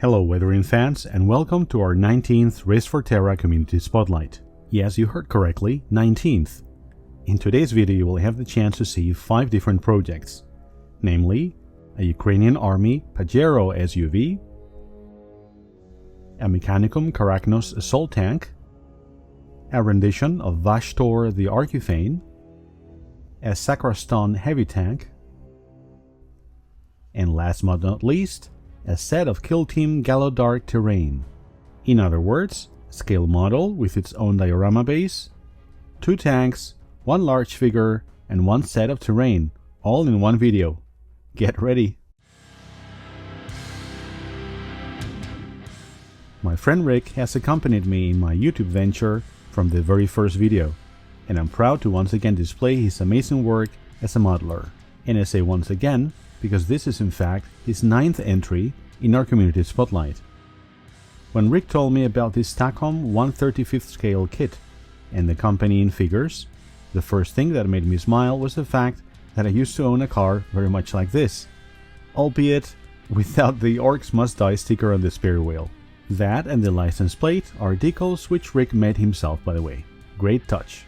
Hello weathering fans, and welcome to our 19th Race for Terra Community Spotlight. Yes, you heard correctly, 19th. In today's video you will have the chance to see 5 different projects, namely a Ukrainian Army Pajero SUV, a Mechanicum Karacnos Assault Tank, a rendition of Vashtorr the Arkifane, a Sakraston Heavy Tank, and last but not least, a set of Kill Team Gallowdark Terrain. In other words, a scale model with its own diorama base, 2 tanks, 1 large figure, and 1 set of terrain, all in one video. Get ready! My friend Rick has accompanied me in my YouTube venture from the very first video, and I'm proud to once again display his amazing work as a modeler. And I say once again, because this is in fact his 9th entry in our community spotlight. When Rick told me about this Stockholm 1/35th scale kit and the accompanying figures, the first thing that made me smile was the fact that I used to own a car very much like this, albeit without the Orcs Must Die sticker on the spare wheel. That and the license plate are decals which Rick made himself, by the way. Great touch.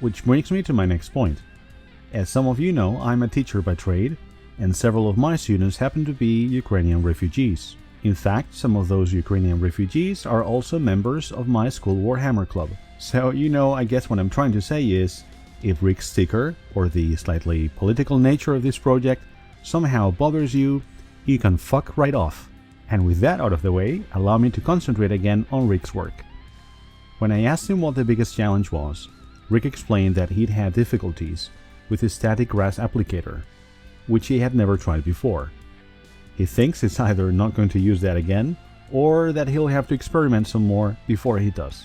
Which brings me to my next point. As some of you know, I'm a teacher by trade, and several of my students happen to be Ukrainian refugees. In fact, some of those Ukrainian refugees are also members of my school Warhammer club. So, I guess what I'm trying to say is, if Rick's sticker, or the slightly political nature of this project, somehow bothers you, you can fuck right off. And with that out of the way, allow me to concentrate again on Rick's work. When I asked him what the biggest challenge was, Rick explained that he'd had difficulties with his static grass applicator, which he had never tried before. He thinks it's either not going to use that again, or that he'll have to experiment some more before he does.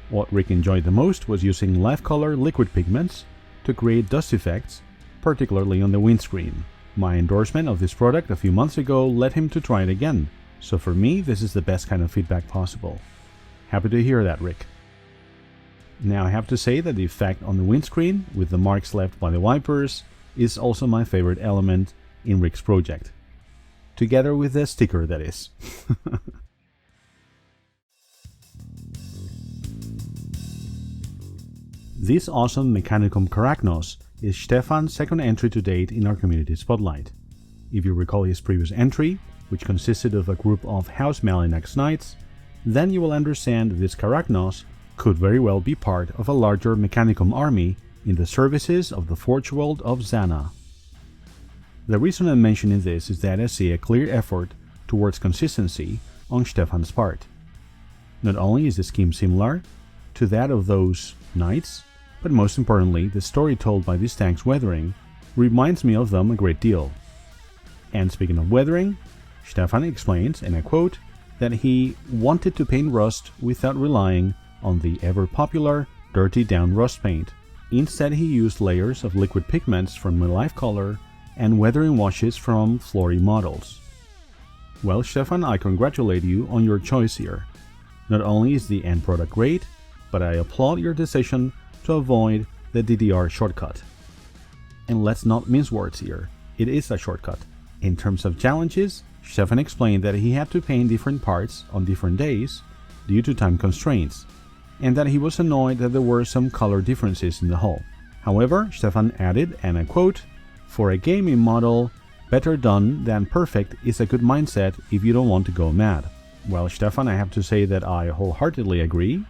What Rick enjoyed the most was using live color liquid pigments to create dust effects, particularly on the windscreen. My endorsement of this product a few months ago led him to try it again, so for me this is the best kind of feedback possible. Happy to hear that, Rick. Now I have to say that the effect on the windscreen, with the marks left by the wipers, is also my favorite element in Rick's project. Together with the sticker, that is. This awesome Mechanicum Karacnos is Stefan's second entry to date in our community spotlight. If you recall his previous entry, which consisted of a group of House Malinax Knights, then you will understand this Karacnos could very well be part of a larger Mechanicum army in the services of the Forge World of Zana. The reason I'm mentioning this is that I see a clear effort towards consistency on Stefan's part. Not only is the scheme similar to that of those knights, but most importantly, the story told by these tanks' weathering reminds me of them a great deal. And speaking of weathering, Stefan explains, and I quote, that he wanted to paint rust without relying on the ever-popular dirty down rust paint. Instead, he used layers of liquid pigments from Life Color and weathering washes from Flory models. Well, Stefan, I congratulate you on your choice here. Not only is the end product great, but I applaud your decision to avoid the DDR shortcut. And let's not mince words here, it is a shortcut. In terms of challenges, Stefan explained that he had to paint different parts on different days due to time constraints, and that he was annoyed that there were some color differences in the hull. However, Stefan added, and I quote, "For a gaming model, better done than perfect is a good mindset if you don't want to go mad." Well, Stefan, I have to say that I wholeheartedly agree,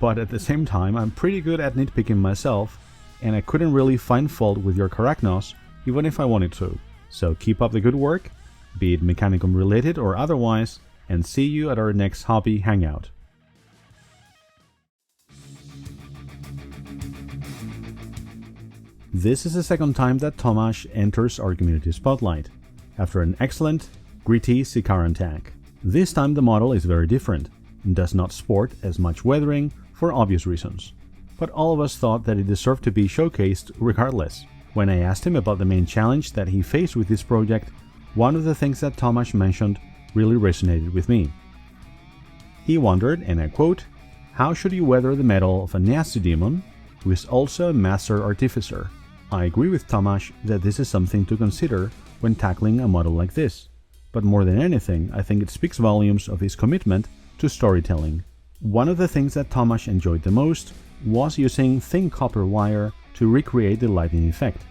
but at the same time I'm pretty good at nitpicking myself, and I couldn't really find fault with your Karacnos even if I wanted to. So keep up the good work, be it Mechanicum related or otherwise, and see you at our next hobby hangout. This is the second time that Tomasz enters our community spotlight, after an excellent, gritty Sikaran tank. This time the model is very different, and does not sport as much weathering for obvious reasons. But all of us thought that it deserved to be showcased regardless. When I asked him about the main challenge that he faced with this project, one of the things that Tomasz mentioned really resonated with me. He wondered, and I quote, "How should you weather the metal of a nasty demon who is also a master artificer?" I agree with Tomasz that this is something to consider when tackling a model like this. But more than anything, I think it speaks volumes of his commitment to storytelling. One of the things that Tomasz enjoyed the most was using thin copper wire to recreate the lightning effect.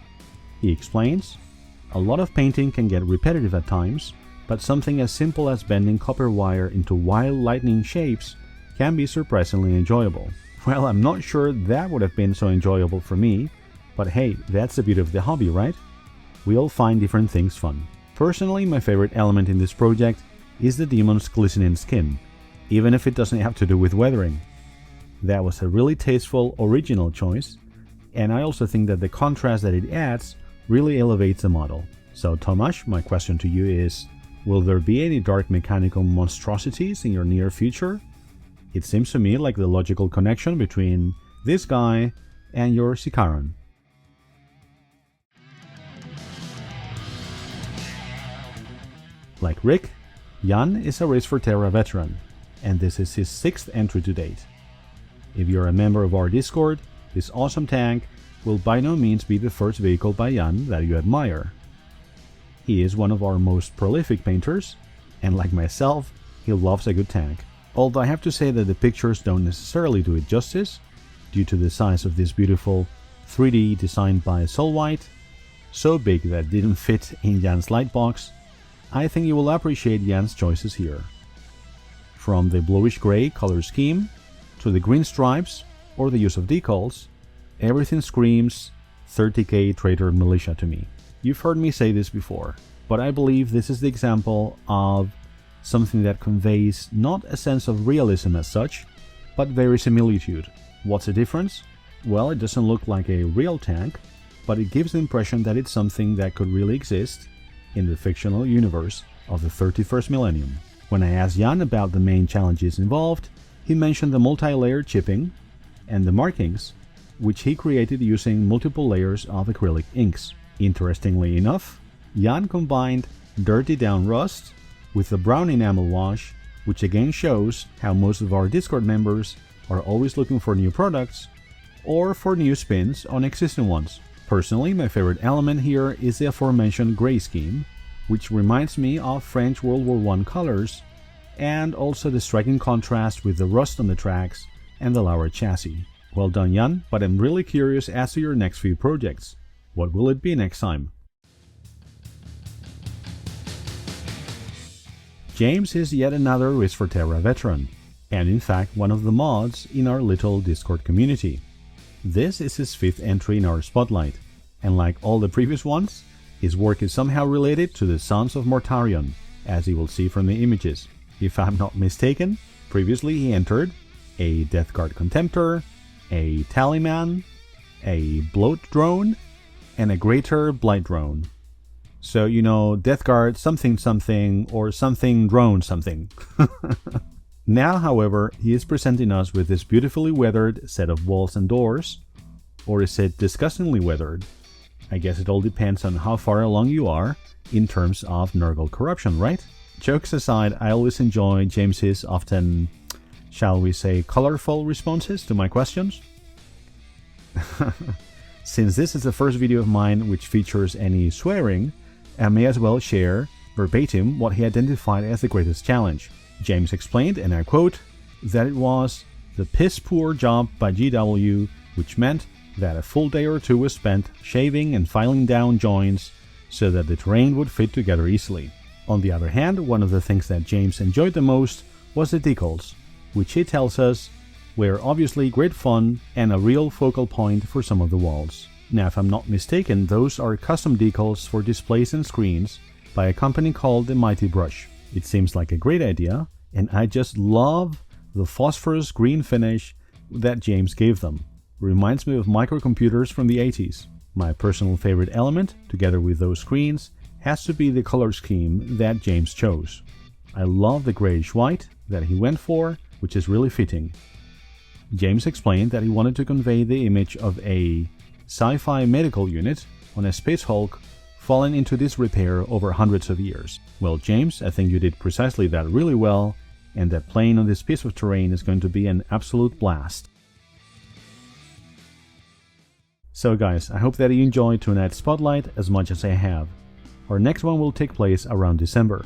He explains, "A lot of painting can get repetitive at times, but something as simple as bending copper wire into wild lightning shapes can be surprisingly enjoyable." Well, I'm not sure that would have been so enjoyable for me, but hey, that's the beauty of the hobby, right? We all find different things fun. Personally, my favorite element in this project is the demon's glistening skin, even if it doesn't have to do with weathering. That was a really tasteful, original choice, and I also think that the contrast that it adds really elevates the model. So Tomasz, my question to you is, will there be any dark Mechanicum monstrosities in your near future? It seems to me like the logical connection between this guy and your Sicaran. Like Rick, Jan is a Race for Terra veteran, and this is his 6th entry to date. If you're a member of our Discord, this awesome tank will by no means be the first vehicle by Jan that you admire. He is one of our most prolific painters, and like myself, he loves a good tank. Although I have to say that the pictures don't necessarily do it justice, due to the size of this beautiful 3D designed by Solwhite, so big that it didn't fit in Jan's lightbox. I think you will appreciate Jan's choices here. From the bluish-gray color scheme, to the green stripes, or the use of decals, everything screams 30k Traitor Militia to me. You've heard me say this before, but I believe this is the example of something that conveys not a sense of realism as such, but verisimilitude. What's the difference? Well, it doesn't look like a real tank, but it gives the impression that it's something that could really exist in the fictional universe of the 31st millennium. When I asked Jan about the main challenges involved, he mentioned the multi-layer chipping and the markings, which he created using multiple layers of acrylic inks. Interestingly enough, Jan combined dirty down rust with the brown enamel wash, which again shows how most of our Discord members are always looking for new products or for new spins on existing ones. Personally, my favorite element here is the aforementioned gray scheme, which reminds me of French World War I colors, and also the striking contrast with the rust on the tracks and the lower chassis. Well done, Jan, but I'm really curious as to your next few projects. What will it be next time? James is yet another Race for Terra veteran, and in fact one of the mods in our little Discord community. This is his 5th entry in our Spotlight, and like all the previous ones, his work is somehow related to the Sons of Mortarion, as you will see from the images. If I'm not mistaken, previously he entered a Death Guard Contemptor, a Tallyman, a Bloat Drone, and a Greater Blight Drone. So, you know, Death Guard something something or something drone something. Now, however, he is presenting us with this beautifully weathered set of walls and doors. Or is it disgustingly weathered? I guess it all depends on how far along you are in terms of Nurgle corruption, right? Jokes aside, I always enjoy James's often, shall we say, colorful responses to my questions. Since this is the first video of mine which features any swearing, I may as well share verbatim what he identified as the greatest challenge. James explained, and I quote, that it was the piss-poor job by GW, which meant that a full day or two was spent shaving and filing down joints so that the terrain would fit together easily. On the other hand, one of the things that James enjoyed the most was the decals, which he tells us were obviously great fun and a real focal point for some of the walls. Now, if I'm not mistaken, those are custom decals for displays and screens by a company called the Mighty Brush. It seems like a great idea, and I just love the phosphorus green finish that James gave them. Reminds me of microcomputers from the 80s. My personal favorite element, together with those screens, has to be the color scheme that James chose. I love the grayish white that he went for, which is really fitting. James explained that he wanted to convey the image of a sci-fi medical unit on a Space Hulk fallen into disrepair over hundreds of years. Well, James, I think you did precisely that really well, and that playing on this piece of terrain is going to be an absolute blast. So guys, I hope that you enjoyed tonight's Spotlight as much as I have. Our next one will take place around December.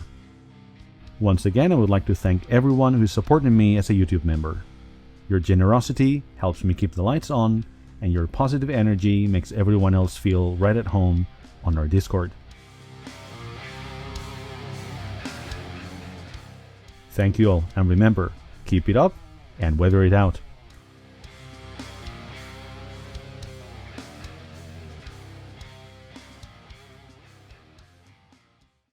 Once again, I would like to thank everyone who is supporting me as a YouTube member. Your generosity helps me keep the lights on, and your positive energy makes everyone else feel right at home on our Discord. Thank you all, and remember, keep it up and weather it out.